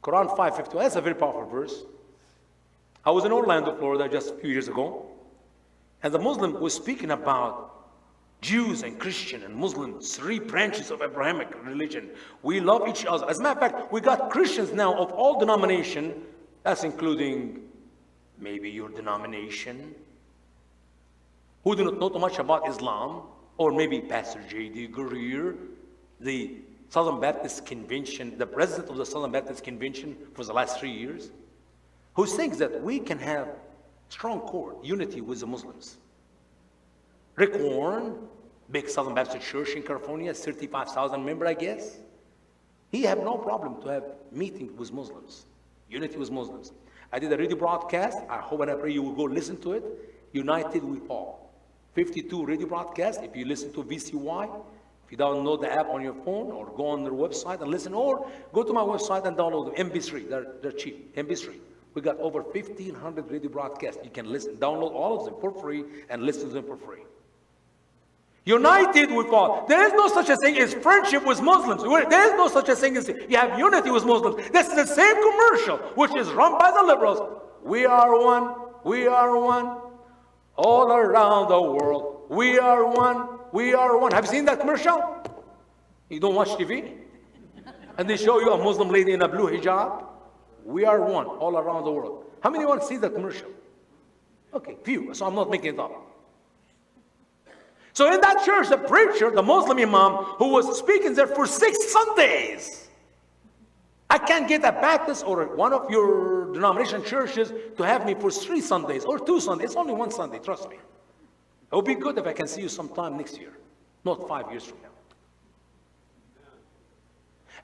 Quran 5:51. That's a very powerful verse. I was in Orlando, Florida just a few years ago, and the Muslim was speaking about Jews and Christian and Muslims, 3 branches of Abrahamic religion. We love each other. As a matter of fact, we got Christians now of all denomination. That's including maybe your denomination, who do not know too much about Islam, or maybe Pastor J.D. Greer, the Southern Baptist Convention, the president of the Southern Baptist Convention for the last 3 years, who thinks that we can have strong core unity with the Muslims. Rick Warren, big Southern Baptist Church in California, 35,000 member, I guess. He had no problem to have meeting with Muslims, unity with Muslims. I did a radio broadcast. I hope and I pray you will go listen to it. United We Fall. 52 radio broadcasts. If you listen to VCY, if you download the app on your phone, or go on their website and listen, or go to my website and download them. MP3, they're cheap, MP3. We got over 1,500 radio broadcasts. You can listen, download all of them for free and listen to them for free. United we fall. There is no such a thing as friendship with Muslims. There is no such a thing as you have unity with Muslims. This is the same commercial which is run by the liberals. We are one. We are one. All around the world. We are one. We are one. Have you seen that commercial? You don't watch TV? And they show you a Muslim lady in a blue hijab. We are one all around the world. How many want to see that commercial? Okay, few. So I'm not making it up. So in that church, the preacher, the Muslim imam, who was speaking there for 6 Sundays. I can't get a Baptist or one of your denomination churches to have me for 3 Sundays or 2 Sundays. It's only 1 Sunday, trust me. It would be good if I can see you sometime next year, not 5 years from now.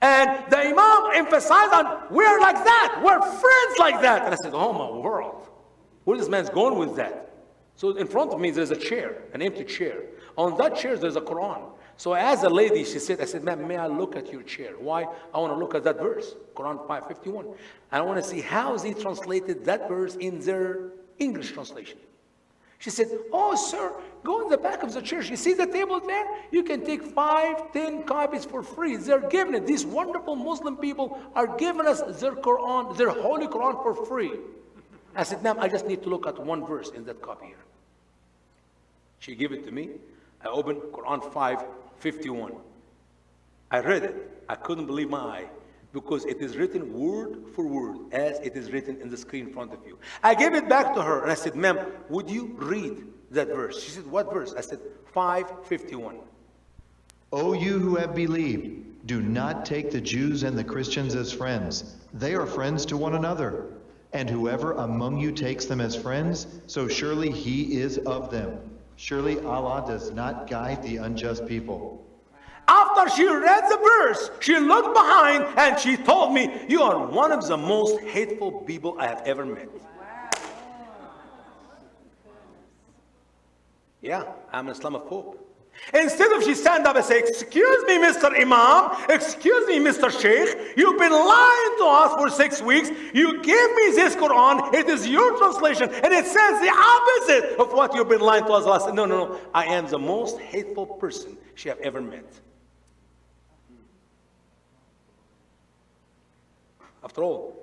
And the imam emphasized on, we're like that, we're friends like that. And I said, oh my world, where this man's going with that? So in front of me, there's a chair, an empty chair. On that chair, there's a Qur'an. So as a lady, she said, I said, ma'am, may I look at your chair? Why? I want to look at that verse, Quran 5:51. And I want to see how he translated that verse in their English translation. She said, oh, sir, go in the back of the church. You see the table there? You can take 5, 10 copies for free. They're giving it. These wonderful Muslim people are giving us their Quran, their Holy Quran for free. I said, ma'am, I just need to look at 1 verse in that copy here. She gave it to me. I opened Quran 5:51. I read it. I couldn't believe my eye, because it is written word for word as it is written in the screen in front of you. I gave it back to her and I said, ma'am, would you read that verse? She said, what verse? I said, 5:51. O you who have believed, do not take the Jews and the Christians as friends. They are friends to one another. And whoever among you takes them as friends, so surely he is of them. Surely Allah does not guide the unjust people. After she read the verse, she looked behind and she told me, you are one of the most hateful people I have ever met. Yeah, I'm an Islamophobe. Instead of she stand up and say, excuse me, Mr. Imam, excuse me, Mr. Sheikh, you've been lying to us for 6 weeks. You gave me this Quran, it is your translation, and it says the opposite of what you've been lying to us. I said, no, I am the most hateful person she have ever met. After all,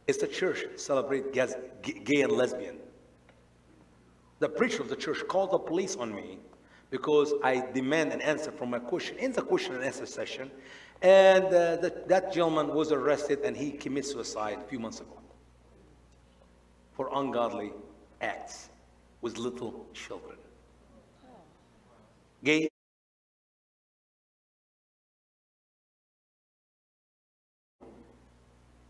it's the church celebrate gay and lesbian. The preacher of the church called the police on me because I demand an answer from my question in the question and answer session. And that gentleman was arrested and he committed suicide a few months ago for ungodly acts with little children. Gay.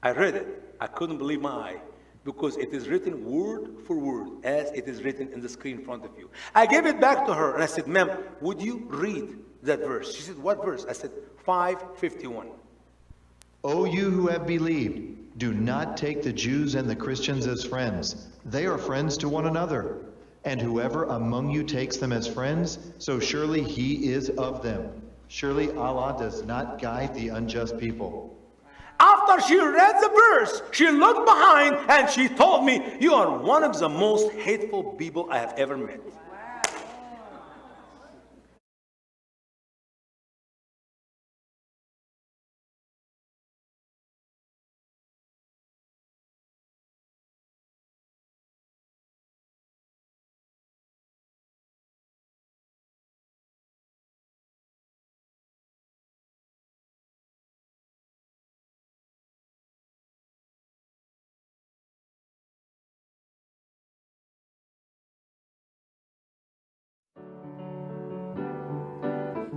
I read it. I couldn't believe my eye, because it is written word for word as it is written in the screen in front of you. I gave it back to her and I said, ma'am, would you read that verse? She said, what verse? I said, 5:51. O you who have believed, do not take the Jews and the Christians as friends. They are friends to one another. And whoever among you takes them as friends, so surely he is of them. Surely Allah does not guide the unjust people. After she read the verse, she looked behind and she told me, you are one of the most hateful people I have ever met.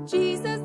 Jesus